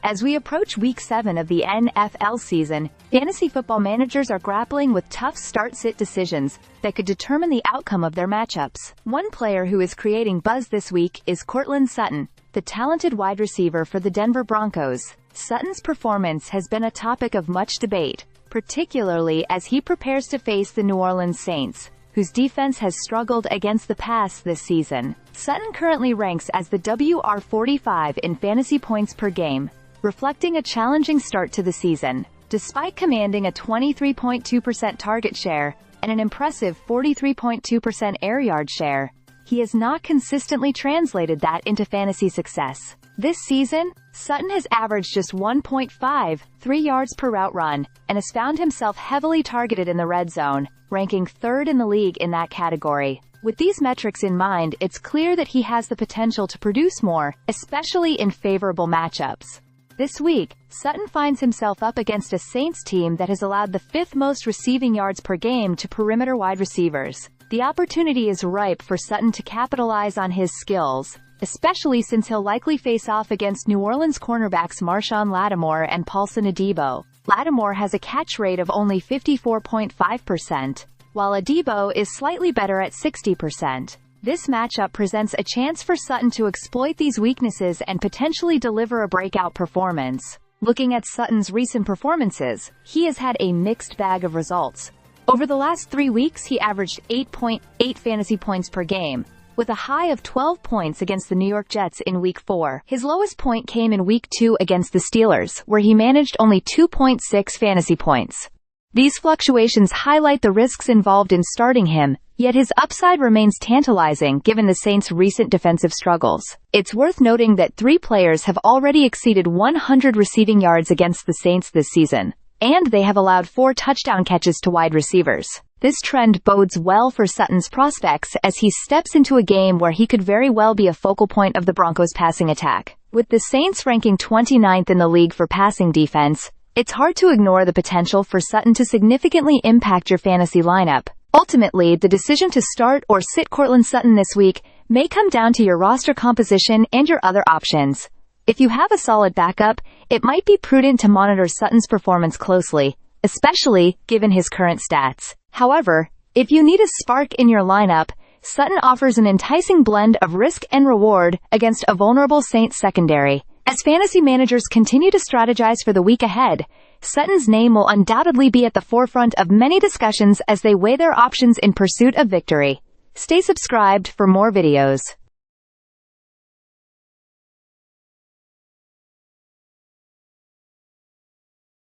As we approach Week 7 of the NFL season, fantasy football managers are grappling with tough start-sit decisions that could determine the outcome of their matchups. One player who is creating buzz this week is Courtland Sutton, the talented wide receiver for the Denver Broncos. Sutton's performance has been a topic of much debate, particularly as he prepares to face the New Orleans Saints, whose defense has struggled against the pass this season. Sutton currently ranks as the WR45 in fantasy points per game, reflecting a challenging start to the season. Despite commanding a 23.2% target share and an impressive 43.2% air yard share, he has not consistently translated that into fantasy success. This season, Sutton has averaged just 1.53 yards per route run and has found himself heavily targeted in the red zone, ranking third in the league in that category. With these metrics in mind, it's clear that he has the potential to produce more, especially in favorable matchups. This week, Sutton finds himself up against a Saints team that has allowed the fifth most receiving yards per game to perimeter wide receivers. The opportunity is ripe for Sutton to capitalize on his skills, especially since he'll likely face off against New Orleans cornerbacks Marshawn Lattimore and Paulson Adebo. Lattimore has a catch rate of only 54.5%, while Adebo is slightly better at 60%. This matchup presents a chance for Sutton to exploit these weaknesses and potentially deliver a breakout performance. Looking at Sutton's recent performances, he has had a mixed bag of results. Over the last 3 weeks, he averaged 8.8 fantasy points per game, with a high of 12 points against the New York Jets in Week 4. His lowest point came in Week 2 against the Steelers, where he managed only 2.6 fantasy points. These fluctuations highlight the risks involved in starting him, yet his upside remains tantalizing given the Saints' recent defensive struggles. It's worth noting that 3 players have already exceeded 100 receiving yards against the Saints this season, and they have allowed 4 touchdown catches to wide receivers. This trend bodes well for Sutton's prospects as he steps into a game where he could very well be a focal point of the Broncos' passing attack. With the Saints ranking 29th in the league for passing defense, it's hard to ignore the potential for Sutton to significantly impact your fantasy lineup. Ultimately, the decision to start or sit Courtland Sutton this week may come down to your roster composition and your other options. If you have a solid backup, it might be prudent to monitor Sutton's performance closely, especially given his current stats. However, if you need a spark in your lineup, Sutton offers an enticing blend of risk and reward against a vulnerable Saints secondary. As fantasy managers continue to strategize for the week ahead, Sutton's name will undoubtedly be at the forefront of many discussions as they weigh their options in pursuit of victory. Stay subscribed for more videos.